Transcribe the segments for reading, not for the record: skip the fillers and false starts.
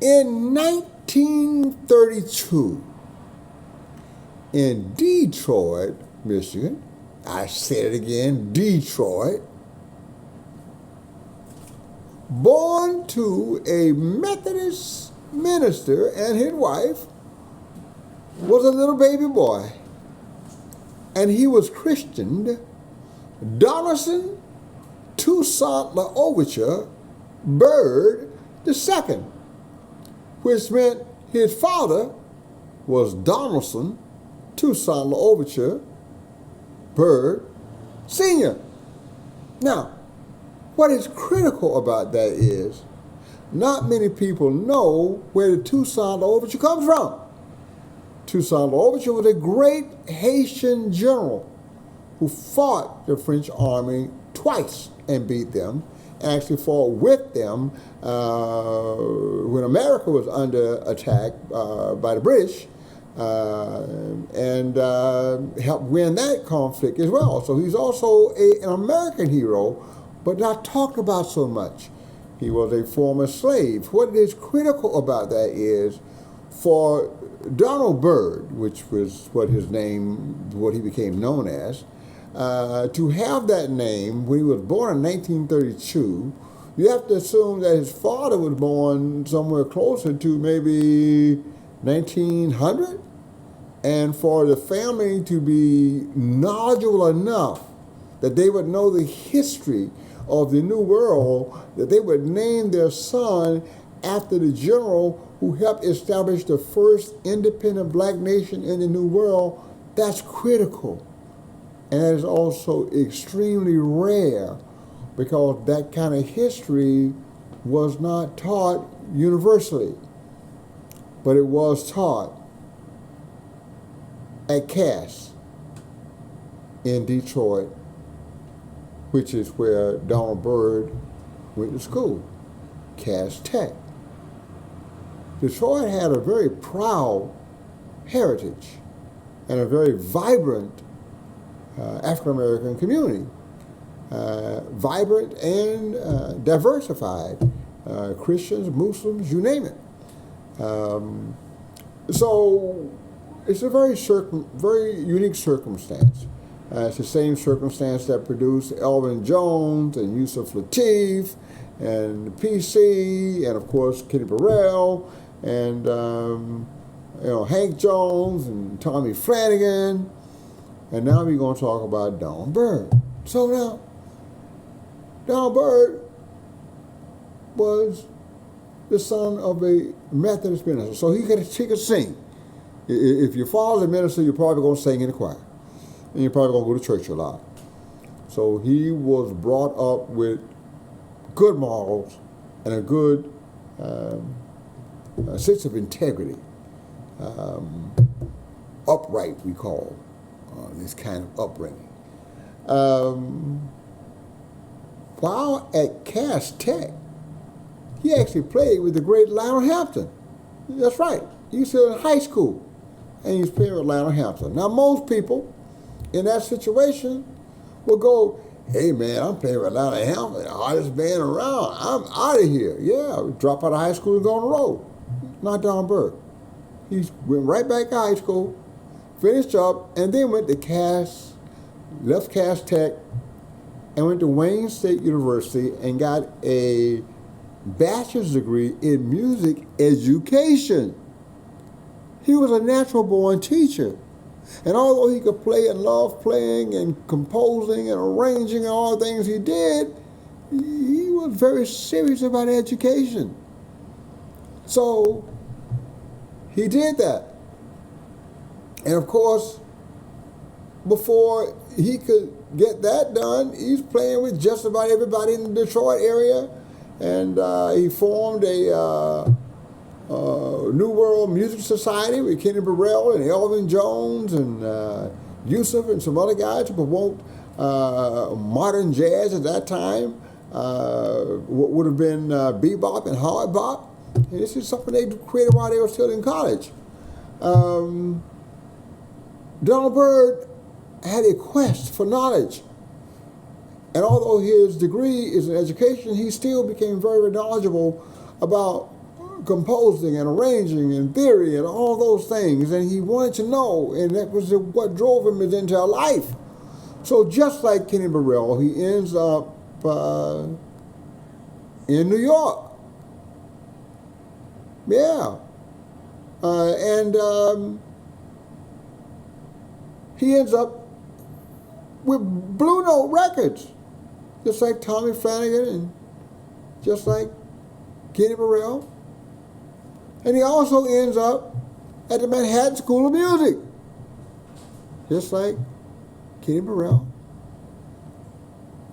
In 1932, in Detroit, Michigan, I said it again, Detroit, born to a Methodist minister and his wife, was a little baby boy. And he was christened Donaldson Toussaint L'Ouverture Byrd II, which meant his father was Donaldson Toussaint L'Ouverture Byrd Sr. Now, what is critical about that is not many people know where the Toussaint L'Ouverture comes from. Toussaint L'Ouverture was a great Haitian general who fought the French army twice and beat them, and actually fought with them when America was under attack by the British, and helped win that conflict as well. So he's also an American hero, but not talked about so much. He was a former slave. What is critical about that is for Donald Byrd, which was what he became known as, to have that name when he was born in 1932, you have to assume that his father was born somewhere closer to maybe 1900, and for the family to be knowledgeable enough that they would know the history of the New World, that they would name their son after the general who helped establish the first independent black nation in the New World. That's critical. And that is also extremely rare, because that kind of history was not taught universally, but it was taught at Cass in Detroit, which is where Donald Byrd went to school, Cass Tech. Detroit had a very proud heritage and a very vibrant African-American community, vibrant and diversified, Christians, Muslims, you name it. So it's a very unique circumstance. It's the same circumstance that produced Elvin Jones and Yusuf Lateef and PC, and of course Kenny Burrell, and Hank Jones and Tommy Flanagan. And now we're going to talk about Donald Byrd. So now, Donald Byrd was the son of a Methodist minister, so he could sing. If your father's a minister, you're probably going to sing in the choir, and you're probably going to go to church a lot. So he was brought up with good morals and a good sense of integrity, upright, we call this kind of upbringing. While at Cass Tech, he actually played with the great Lionel Hampton. That's right. He was still in high school, and he was playing with Lionel Hampton. Now, most people in that situation will go, "Hey, man, I'm playing with Lionel Hampton, the hardest band around. I'm out of here." Yeah, drop out of high school and go on the road. Not Donald Byrd. He went right back to high school, finished up, and then went to Cass, left Cass Tech, and went to Wayne State University and got a bachelor's degree in music education. He was a natural-born teacher. And although he could play and loved playing and composing and arranging and all the things he did, he was very serious about education. So he did that. And of course, before he could get that done, he's playing with just about everybody in the Detroit area. And he formed a New World Music Society with Kenny Burrell and Elvin Jones and Yusuf and some other guys to promote modern jazz at that time, what would have been bebop and hard bop. And this is something they created while they were still in college. Donald Byrd had a quest for knowledge. And although his degree is in education, he still became very knowledgeable about composing and arranging and theory and all those things, and he wanted to know, and that was what drove him into life. So just like Kenny Burrell, he ends up in New York. Yeah. And he ends up with Blue Note Records, just like Tommy Flanagan and just like Kenny Burrell. And he also ends up at the Manhattan School of Music, just like Kenny Burrell.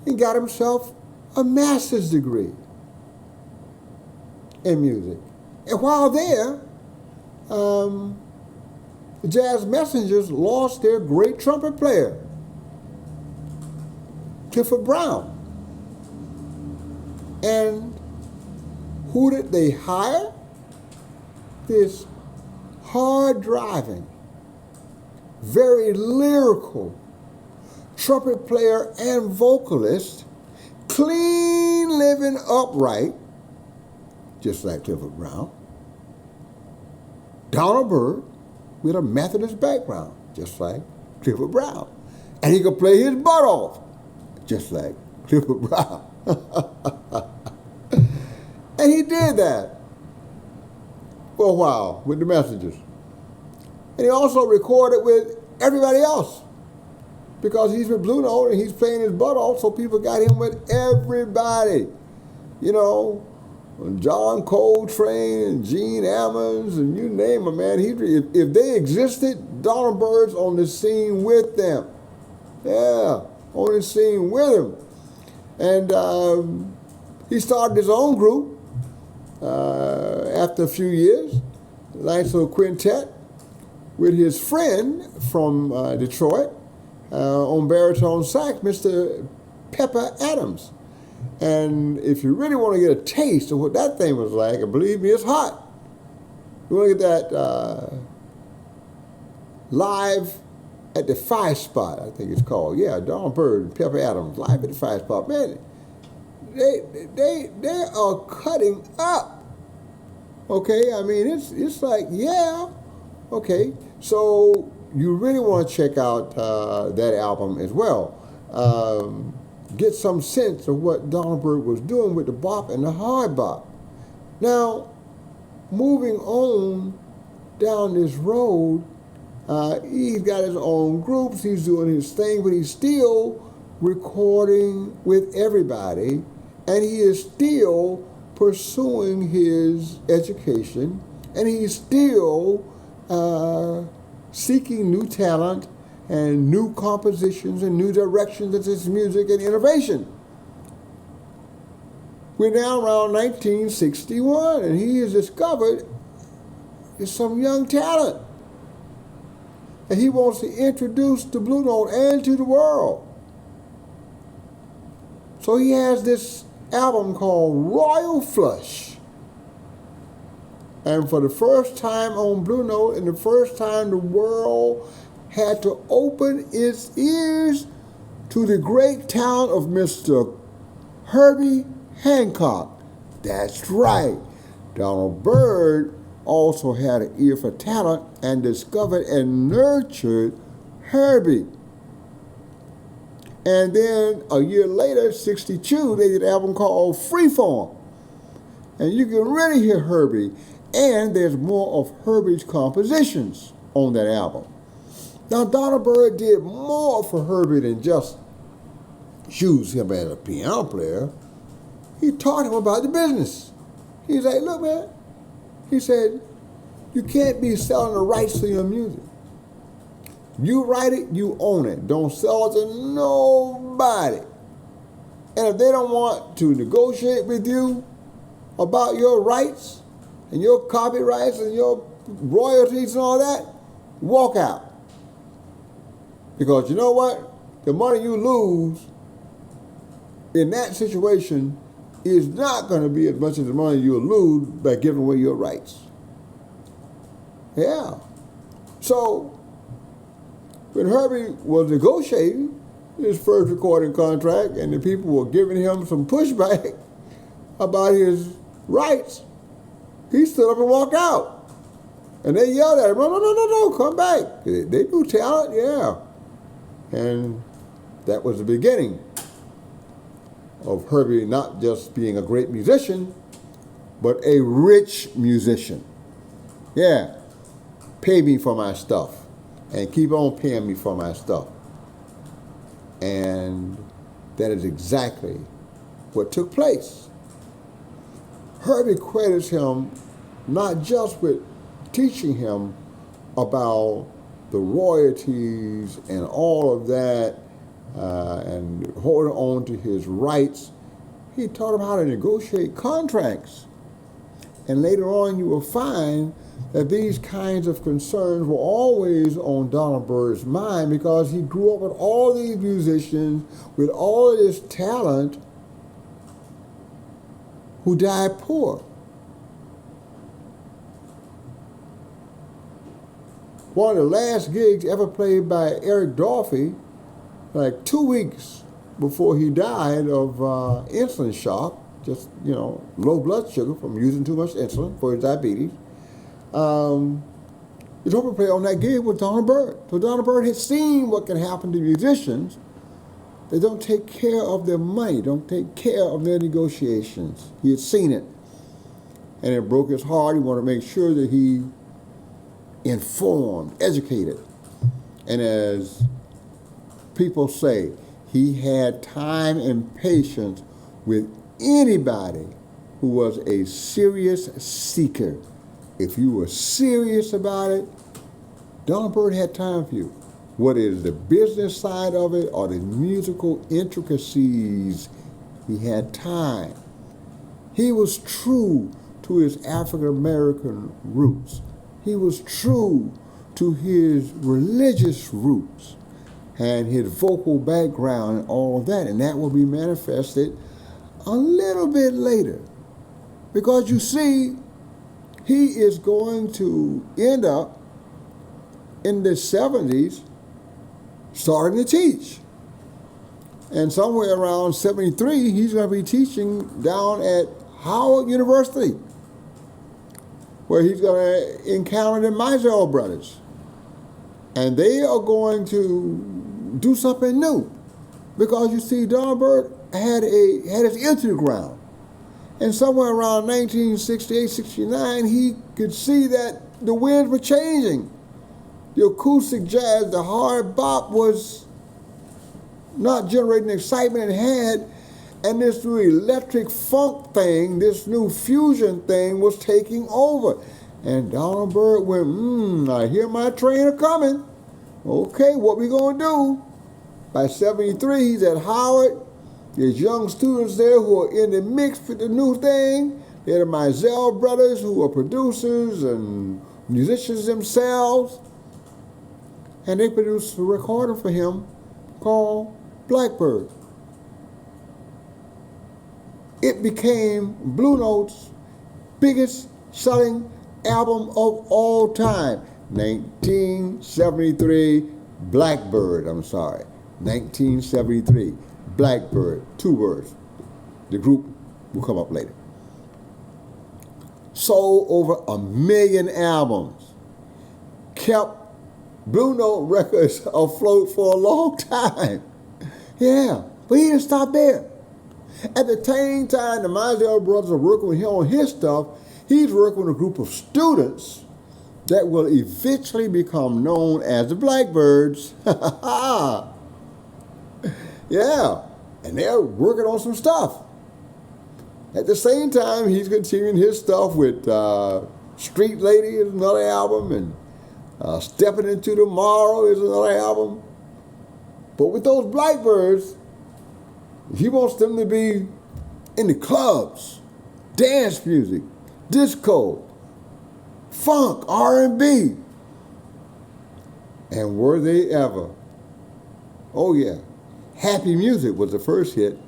He got himself a master's degree in music. And while there, the Jazz Messengers lost their great trumpet player, Clifford Brown. And who did they hire? This hard-driving, very lyrical trumpet player and vocalist, clean living upright, just like Clifford Brown. Donald Byrd with a Methodist background, just like Clifford Brown. And he could play his butt off, just like Clifford Brown. And he did that for a while with the Messengers. And he also recorded with everybody else, because he's with Blue Note and he's playing his butt off, so people got him with everybody. You know, John Coltrane and Gene Ammons and you name them, man. If they existed, Donald Byrd's on the scene with them. Yeah, on the scene with him. And he started his own group after a few years, nice little quintet, with his friend from Detroit on baritone sax, Mr. Pepper Adams. And if you really want to get a taste of what that thing was like, and believe me, it's hot. You want to get that live at the Five Spot, I think it's called. Yeah, Donald Byrd and Pepper Adams, live at the Five Spot. Man, they are cutting up. Okay, I mean, it's like, yeah, okay. So you really want to check out that album as well. Get some sense of what Donald Byrd was doing with the bop and the hard bop. Now, moving on down this road, he's got his own groups, he's doing his thing, but he's still recording with everybody, and he is still pursuing his education, and he's still seeking new talent and new compositions and new directions of his music and innovation. We're now around 1961, and he has discovered some young talent. And he wants to introduce the Blue Note and to the world. So he has this album called Royal Flush. And for the first time on Blue Note, and the first time the world had to open its ears to the great talent of Mr. Herbie Hancock. That's right. Donald Byrd also had an ear for talent and discovered and nurtured Herbie. And then a year later, 62, they did an album called Freeform. And you can really hear Herbie. And there's more of Herbie's compositions on that album. Now, Donald Byrd did more for Herbie than just use him as a piano player. He taught him about the business. He's like, look, man, he said, you can't be selling the rights to your music. You write it, you own it. Don't sell it to nobody. And if they don't want to negotiate with you about your rights and your copyrights and your royalties and all that, walk out. Because you know what? The money you lose in that situation is not going to be as much as the money you'll lose by giving away your rights. Yeah. So, when Herbie was negotiating his first recording contract and the people were giving him some pushback about his rights, He stood up and walked out. And they yelled at him, no, come back. They knew talent, yeah. And that was the beginning of Herbie not just being a great musician, but a rich musician. Yeah, pay me for my stuff and keep on paying me for my stuff. And that is exactly what took place. Herbie credits him not just with teaching him about the royalties and all of that, and holding on to his rights. He taught him how to negotiate contracts. And later on you will find that these kinds of concerns were always on Donald Byrd's mind, because he grew up with all these musicians with all of this talent who died poor. One of the last gigs ever played by Eric Dolphy, like 2 weeks before he died of insulin shock, just, low blood sugar from using too much insulin for his diabetes. The trumpet player on that gig was Donald Byrd. So Donald Byrd had seen what can happen to musicians. They don't take care of their money, don't take care of their negotiations. He had seen it. And it broke his heart. He wanted to make sure that he informed, educated. And as people say, he had time and patience with anybody who was a serious seeker. If you were serious about it, Donald Byrd had time for you. Whether it's the business side of it or the musical intricacies, he had time. He was true to his African American roots. He was true to his religious roots and his vocal background and all of that. And that will be manifested a little bit later. Because you see, he is going to end up in the 70s starting to teach. And somewhere around 73, he's going to be teaching down at Howard University, where he's going to encounter the Mizell brothers. And they are going to do something new. Because you see, Donald Byrd had his ear to the ground. And somewhere around 1968, 69, he could see that the winds were changing. The acoustic jazz, the hard bop was not generating the excitement it had, and this new electric funk thing, this new fusion thing was taking over. And Donald Byrd went, I hear my train a coming. Okay, what we gonna do? By 73, he's at Howard. There's young students there who are in the mix with the new thing. They're the Mizell brothers, who are producers and musicians themselves. And they produced a recording for him called Blackbird. It became Blue Note's biggest selling album of all time. 1973, Blackbird, 1973, Blackbird, 2 words. The group will come up later. Sold over 1 million albums. Kept Blue Note Records afloat for a long time. Yeah, but he didn't stop there. At the same time the Mizell brothers are working with him on his stuff, he's working with a group of students that will eventually become known as the Blackbirds. Yeah, and they're working on some stuff. At the same time, he's continuing his stuff with Street Lady is another album, and Stepping Into Tomorrow is another album. But with those Blackbirds, he wants them to be in the clubs, dance music, disco, funk, R&B. And were they ever? Oh yeah. Happy Music was the first hit.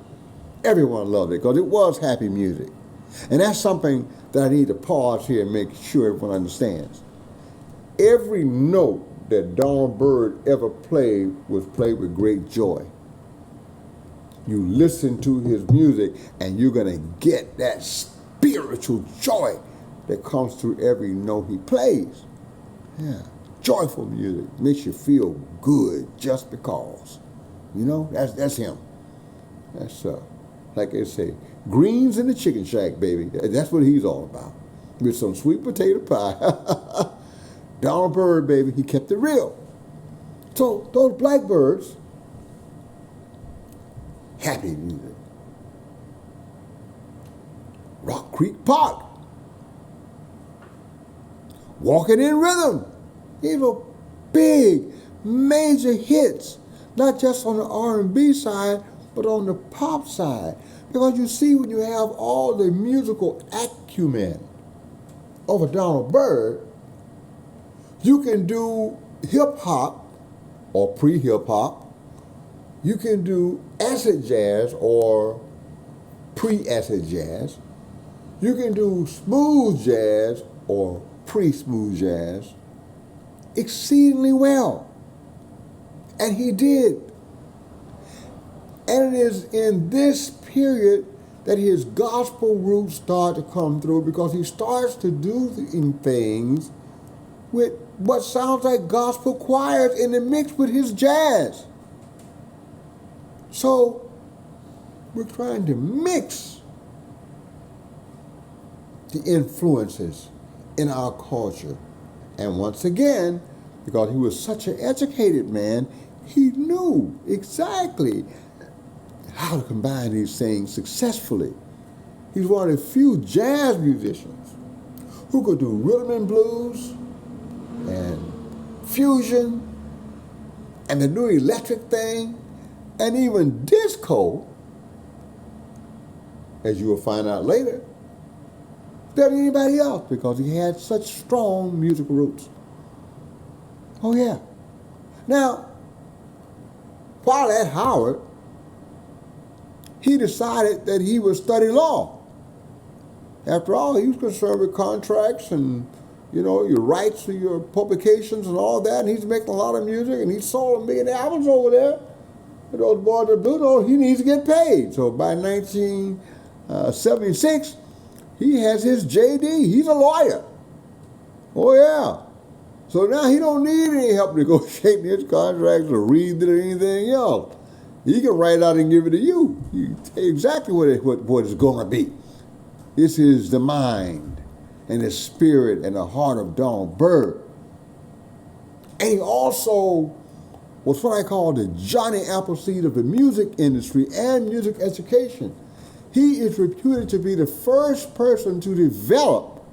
Everyone loved it because it was happy music. And that's something that I need to pause here and make sure everyone understands. Every note that Donald Byrd ever played was played with great joy. You listen to his music and you're going to get that spiritual joy that comes through every note he plays. Yeah. Joyful music makes you feel good just because. You know, that's him. That's like they say, greens in the chicken shack, baby. That's what he's all about. With some sweet potato pie. Donald Byrd, baby, he kept it real. So those blackbirds, happy music. Rock Creek Park, Walking in Rhythm. These were big, major hits, not just on the R&B side, but on the pop side. Because you see, when you have all the musical acumen of a Donald Byrd, you can do hip-hop or pre-hip-hop. You can do acid jazz or pre-acid jazz. You can do smooth jazz or pre-smooth jazz exceedingly well. And he did. And it is in this period that his gospel roots start to come through, because he starts to do things with what sounds like gospel choirs in the mix with his jazz. So we're trying to mix the influences in our culture. And once again, because he was such an educated man, he knew exactly how to combine these things successfully. He's one of the few jazz musicians who could do rhythm and blues and fusion and the new electric thing and even disco, as you will find out later, better than anybody else, because he had such strong musical roots. Oh yeah. Now, while at Howard, he decided that he would study law. After all, he was concerned with contracts and, your rights to your publications and all that, and he's making a lot of music, and he sold 1 million albums over there. And those boys that do know he needs to get paid. So by 1976, he has his JD. He's a lawyer. Oh yeah. So now he don't need any help negotiating his contracts or reading it or anything else. He can write out and give it to you. You tell exactly what it's going to be. This is the mind and the spirit and the heart of Donald Byrd. And he also was what I call the Johnny Appleseed of the music industry and music education. He is reputed to be the first person to develop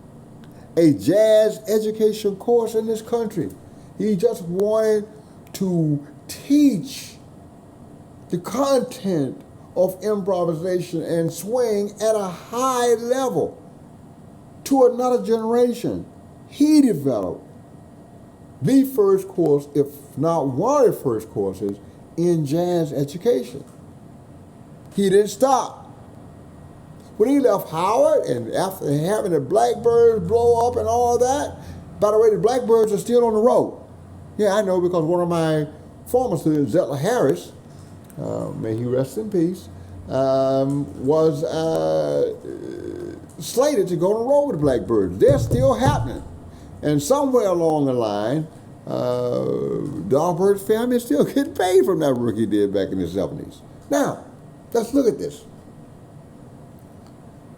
a jazz education course in this country. He just wanted to teach the content of improvisation and swing at a high level to another generation. He developed the first course, if not one of the first courses, in jazz education. He didn't stop. When he left Howard, and after having the Blackbirds blow up and all that, by the way, the Blackbirds are still on the road. Yeah, I know, because one of my former students, Zettler Harris, may he rest in peace, was slated to go on the road with the Blackbirds. They're still happening. And somewhere along the line, Donald Byrd's family is still getting paid from that work he did back in the 70s. Now, let's look at this.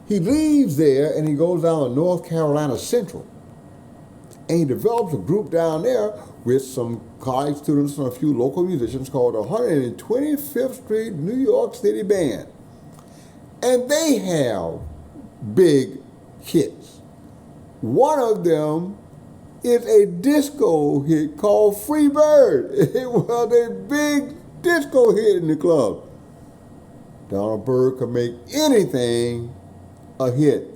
He leaves there and he goes down to North Carolina Central. And he develops a group down there with some college students and a few local musicians called the 125th Street New York City Band. And they have big hits. One of them is a disco hit called Free Bird. It was a big disco hit in the club. Donald Byrd could make anything a hit.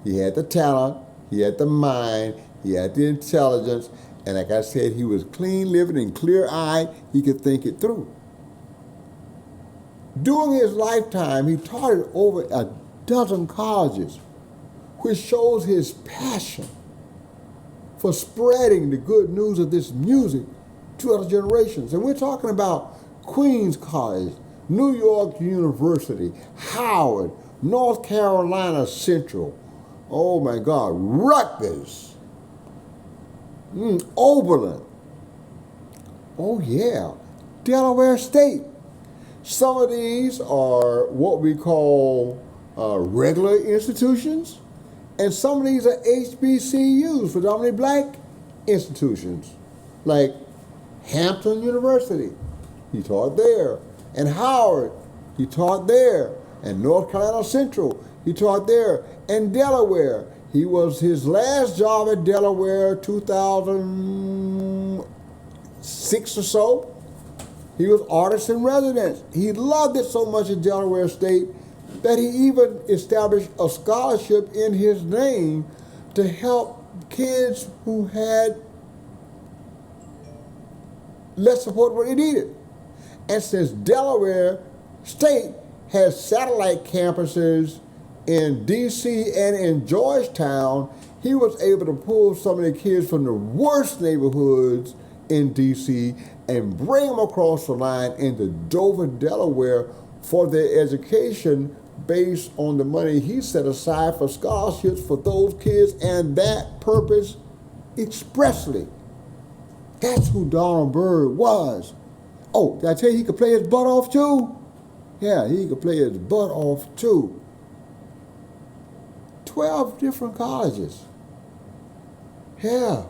He had the talent, he had the mind, he had the intelligence, and like I said, he was clean living and clear-eyed. He could think it through. During his lifetime, he taught at over a dozen colleges, which shows his passion for spreading the good news of this music to other generations. And we're talking about Queens College, New York University, Howard, North Carolina Central, Oh my God, Rutgers, Oberlin. Oh yeah, Delaware State. Some of these are what we call regular institutions, and some of these are HBCUs, predominantly black institutions, like Hampton University. He taught there. And Howard, he taught there. And North Carolina Central, he taught there. And Delaware, he was his last job at Delaware 2006 or so. He was artist in residence. He loved it so much at Delaware State that he even established a scholarship in his name to help kids who had less support what they needed. And since Delaware State has satellite campuses in D.C. and in Georgetown, he was able to pull some of the kids from the worst neighborhoods in D.C. and bring them across the line into Dover, Delaware for their education based on the money he set aside for scholarships for those kids and that purpose expressly. That's who Donald Byrd was. Oh, did I tell you he could play his butt off too? Yeah, he could play his butt off too. 12 different colleges. Yeah.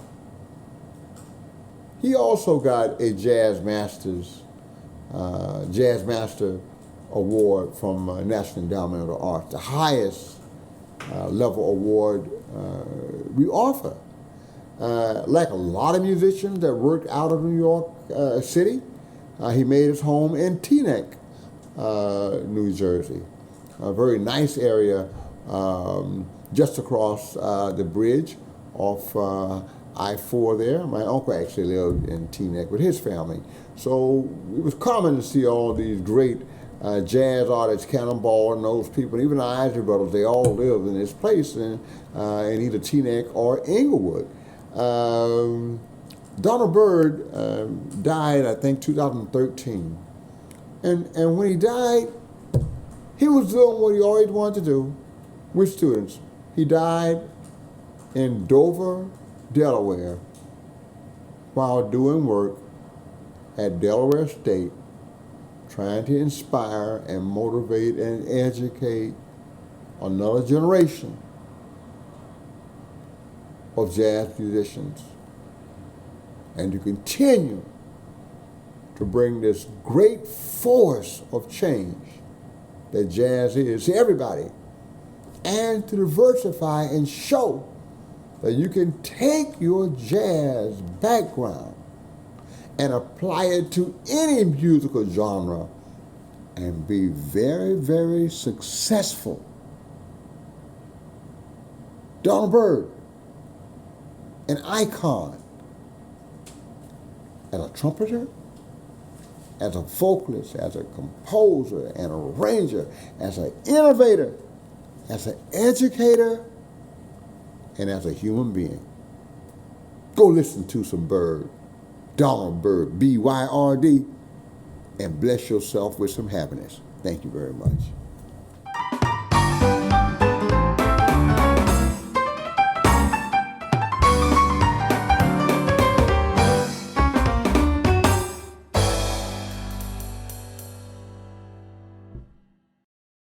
He also got a Jazz Master Award from National Endowment of the Arts, the highest level award we offer. Like a lot of musicians that worked out of New York City, he made his home in Teaneck, New Jersey. A very nice area just across the bridge off I-4 there. My uncle actually lived in Teaneck with his family. So it was common to see all these great jazz artists, Cannonball and those people, even the Isley Brothers, they all lived in this place in either Teaneck or Inglewood. Donald Byrd died, I think, 2013. And when he died, he was doing what he always wanted to do with students. He died in Dover, Delaware, while doing work at Delaware State, trying to inspire and motivate and educate another generation of jazz musicians, and to continue to bring this great force of change that jazz is to everybody, and to diversify and show that you can take your jazz background and apply it to any musical genre and be very, very successful. Donald Byrd, an icon, as a trumpeter, as a vocalist, as a composer, an arranger, as an innovator, as an educator, and as a human being. Go listen to some Byrd, Donald Byrd, B-Y-R-D, and bless yourself with some happiness. Thank you very much.